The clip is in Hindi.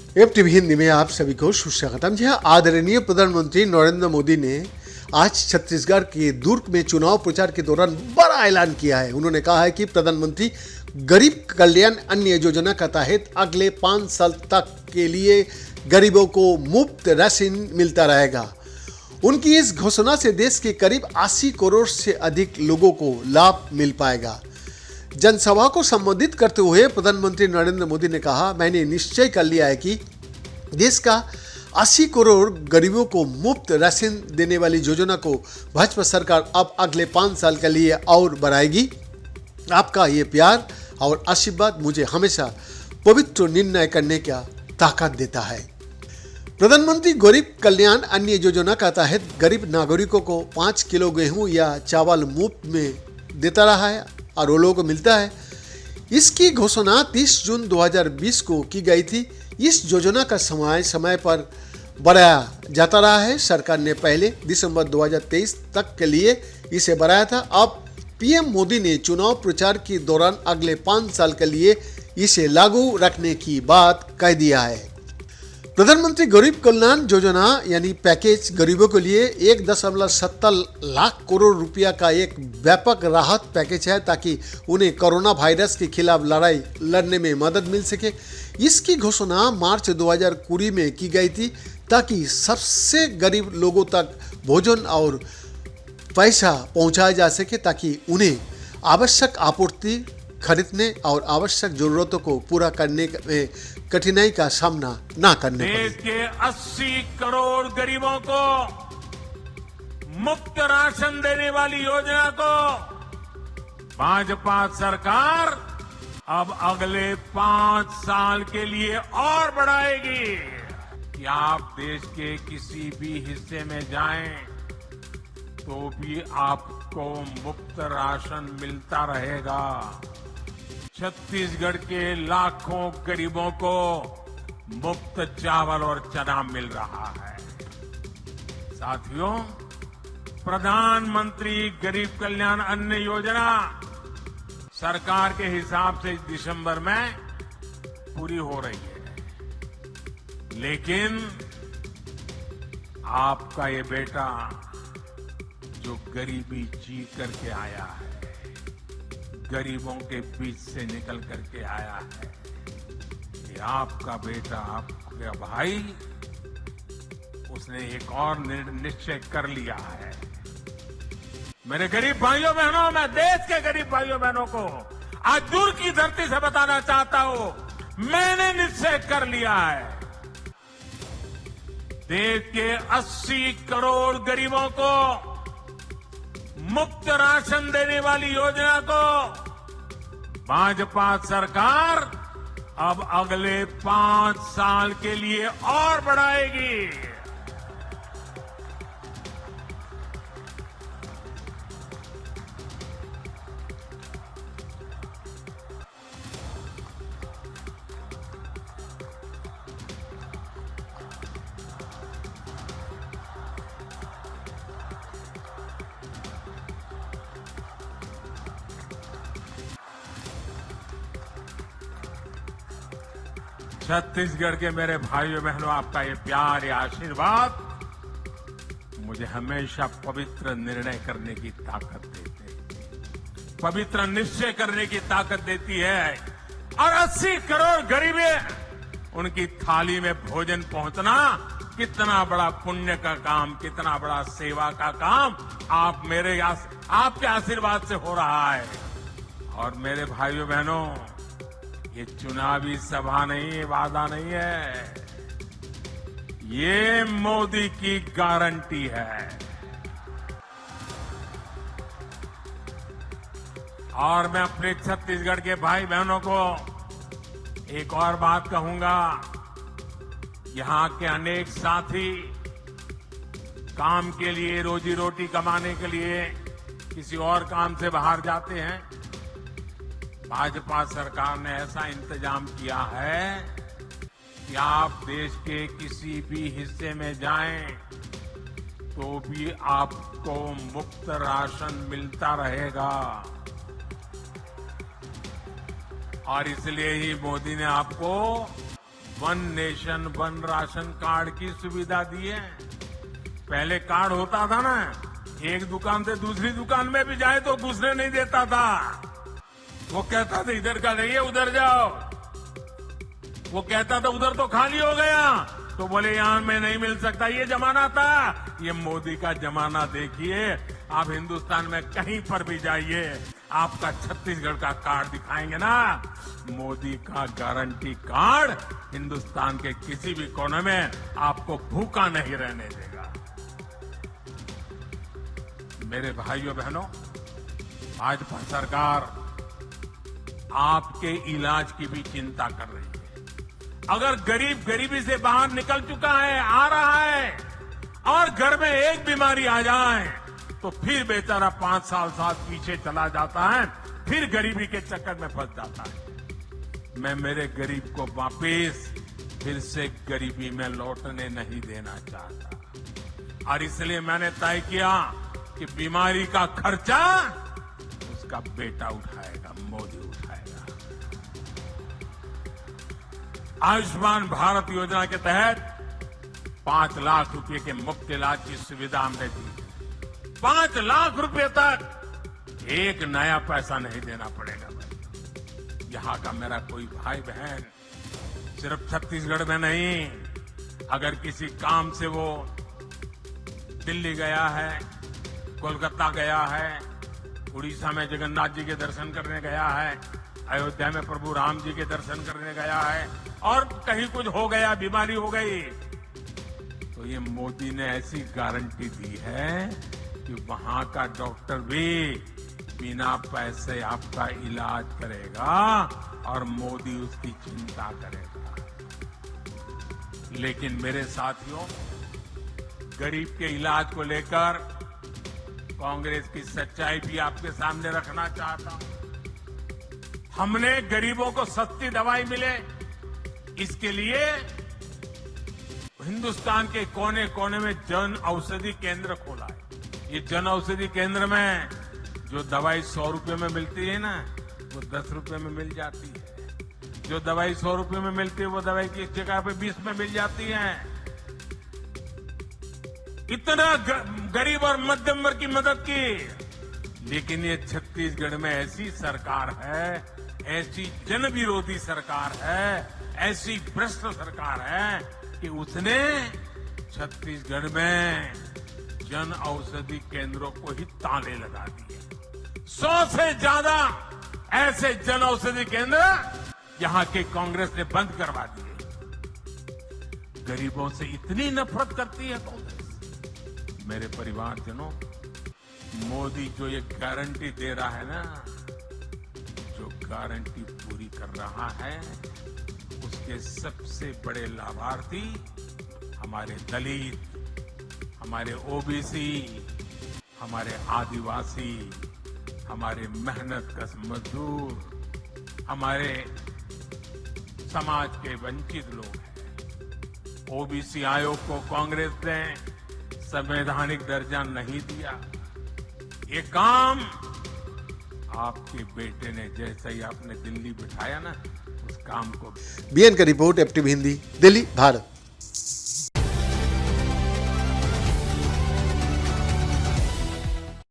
एफ टीवी हिंदी में आप सभी को सुस्वागतम। जी हाँ, आदरणीय प्रधानमंत्री नरेंद्र मोदी ने आज छत्तीसगढ़ के दुर्ग में चुनाव प्रचार के दौरान बड़ा ऐलान किया है। उन्होंने कहा है कि प्रधानमंत्री गरीब कल्याण अन्न योजना के तहत अगले 5 साल तक के लिए गरीबों को मुफ्त राशन मिलता रहेगा। उनकी इस घोषणा से देश के करीब 80 करोड़ से अधिक लोगों को लाभ मिल पाएगा। जनसभा को संबोधित करते हुए प्रधानमंत्री नरेंद्र मोदी ने कहा, मैंने निश्चय कर लिया है कि देश का 80 करोड़ गरीबों को मुफ्त राशन देने वाली योजना को भाजपा सरकार अब अगले 5 साल के लिए और बढ़ाएगी। आपका ये प्यार और आशीर्वाद मुझे हमेशा पवित्र निर्णय करने का ताकत देता है। प्रधानमंत्री गरीब कल्याण अन्न योजना के तहत गरीब नागरिकों को 5 किलो गेहूं या चावल मुफ्त में देता रहा है और वो लोगों को मिलता है। इसकी घोषणा 30 जून 2020 को की गई थी। इस योजना का समय पर बढ़ाया जाता रहा है। सरकार ने पहले दिसंबर 2023 तक के लिए इसे बढ़ाया था। अब पीएम मोदी ने चुनाव प्रचार के दौरान अगले 5 साल के लिए इसे लागू रखने की बात कह दिया है। प्रधानमंत्री गरीब कल्याण योजना यानी पैकेज गरीबों के लिए 1.7 लाख करोड़ रुपया का एक व्यापक राहत पैकेज है, ताकि उन्हें कोरोना वायरस के खिलाफ लड़ाई लड़ने में मदद मिल सके। इसकी घोषणा मार्च 2020 में की गई थी, ताकि सबसे गरीब लोगों तक भोजन और पैसा पहुंचाया जा सके, ताकि उन्हें आवश्यक आपूर्ति खरीदने और आवश्यक जरूरतों को पूरा करने में कठिनाई का सामना ना करने पड़े। देश के 80 करोड़ गरीबों को मुफ्त राशन देने वाली योजना को भाजपा सरकार अब अगले 5 साल के लिए और बढ़ाएगी। कि आप देश के किसी भी हिस्से में जाएं तो भी आपको मुफ्त राशन मिलता रहेगा। छत्तीसगढ़ के लाखों गरीबों को मुफ्त चावल और चना मिल रहा है। साथियों, प्रधानमंत्री गरीब कल्याण अन्न योजना सरकार के हिसाब से दिसंबर में पूरी हो रही है, लेकिन आपका ये बेटा जो गरीबी जीत करके आया है, गरीबों के बीच से निकल करके आया है, ये आपका बेटा, आपका भाई, उसने एक और निश्चय कर लिया है। मेरे गरीब भाइयों बहनों, मैं देश के गरीब भाइयों बहनों को आज दूर की धरती से बताना चाहता हूं, मैंने निश्चय कर लिया है। देश के 80 करोड़ गरीबों को मुफ्त राशन देने वाली योजना को भाजपा सरकार अब अगले 5 साल के लिए और बढ़ाएगी। 'छत्तीसगढ़ के मेरे भाइयों बहनों, आपका ये प्यार, ये आशीर्वाद मुझे हमेशा पवित्र निर्णय करने की ताकत देते हैं, पवित्र निश्चय करने की ताकत देती है। और 80 करोड़ गरीबे, उनकी थाली में भोजन पहुंचना कितना बड़ा पुण्य का काम, कितना बड़ा सेवा का काम आपके आशीर्वाद से हो रहा है। और मेरे भाइयों बहनों, ये चुनावी सभा नहीं है, वादा नहीं है, ये मोदी की गारंटी है। और मैं अपने छत्तीसगढ़ के भाई बहनों को एक और बात कहूंगा, यहां के अनेक साथी काम के लिए, रोजी रोटी कमाने के लिए किसी और काम से बाहर जाते हैं। भाजपा सरकार ने ऐसा इंतजाम किया है कि आप देश के किसी भी हिस्से में जाएं तो भी आपको मुफ्त राशन मिलता रहेगा। और इसलिए ही मोदी ने आपको one nation one ration card की सुविधा दी है। पहले कार्ड होता था ना, एक दुकान से दूसरी दुकान में भी जाए तो घुसने नहीं देता था। वो कहता था इधर का नहीं है, उधर जाओ। वो कहता था उधर तो खाली हो गया, तो बोले यहां में नहीं मिल सकता। ये जमाना था। ये मोदी का जमाना देखिए। आप हिंदुस्तान में कहीं पर भी जाइए, आपका छत्तीसगढ़ का कार्ड दिखाएंगे ना, मोदी का गारंटी कार्ड हिंदुस्तान के किसी भी कोने में आपको भूखा नहीं रहने देगा। मेरे भाइयों बहनों, भाजपा सरकार आपके इलाज की भी चिंता कर रही है। अगर गरीब गरीबी से बाहर निकल चुका है, आ रहा है, और घर में एक बीमारी आ जाए तो फिर बेचारा 5 साल पीछे चला जाता है, फिर गरीबी के चक्कर में फंस जाता है। मैं मेरे गरीब को वापिस फिर से गरीबी में लौटने नहीं देना चाहता, और इसलिए मैंने तय किया कि बीमारी का खर्चा उसका बेटा उठाएगा, मोदी उठाएगा। आयुष्मान भारत योजना के तहत 5 लाख रुपए के मुफ्त इलाज की सुविधा हमने दी। 5 लाख रुपए तक एक नया पैसा नहीं देना पड़ेगा भाई। यहां का मेरा कोई भाई बहन सिर्फ छत्तीसगढ़ में नहीं, अगर किसी काम से वो दिल्ली गया है, कोलकाता गया है, उड़ीसा में जगन्नाथ जी के दर्शन करने गया है, अयोध्या में प्रभु राम जी के दर्शन करने गया है, और कहीं कुछ हो गया, बीमारी हो गई, तो ये मोदी ने ऐसी गारंटी दी है कि वहां का डॉक्टर भी बिना पैसे आपका इलाज करेगा और मोदी उसकी चिंता करेगा। लेकिन मेरे साथियों, गरीब के इलाज को लेकर कांग्रेस की सच्चाई भी आपके सामने रखना चाहता हूं। हमने गरीबों को सस्ती दवाई मिले, इसके लिए हिंदुस्तान के कोने कोने में जन औषधि केंद्र खोला है। ये जन औषधि केंद्र में जो दवाई 100 रुपए में मिलती है ना, वो 10 रुपए में मिल जाती है। जो दवाई 100 रुपए में मिलती है, वो दवाई की जगह पे 20 में मिल जाती है। इतना गरीब और मध्यम वर्ग की मदद की। लेकिन ये छत्तीसगढ़ में ऐसी सरकार है, ऐसी जन विरोधी सरकार है, ऐसी भ्रष्ट सरकार है कि उसने छत्तीसगढ़ में जन औषधि केंद्रों को ही ताले लगा दिए। 100 से ज्यादा ऐसे जन औषधि केंद्र यहां के कांग्रेस ने बंद करवा दिए। गरीबों से इतनी नफरत करती है कांग्रेस। मेरे परिवारजनों, मोदी जो ये गारंटी दे रहा है ना, जो गारंटी पूरी कर रहा है, उसके सबसे बड़े लाभार्थी हमारे दलित, हमारे ओबीसी, हमारे आदिवासी, हमारे मेहनतकश मजदूर, हमारे समाज के वंचित लोग हैं। ओबीसी आयोग को कांग्रेस ने संवैधानिक दर्जा नहीं दिया। ये काम आपके बेटे ने, जैसे ही आपने दिल्ली बिठाया ना, उस काम को। बीएन का रिपोर्ट, एफटीवी हिंदी, दिल्ली, भारत।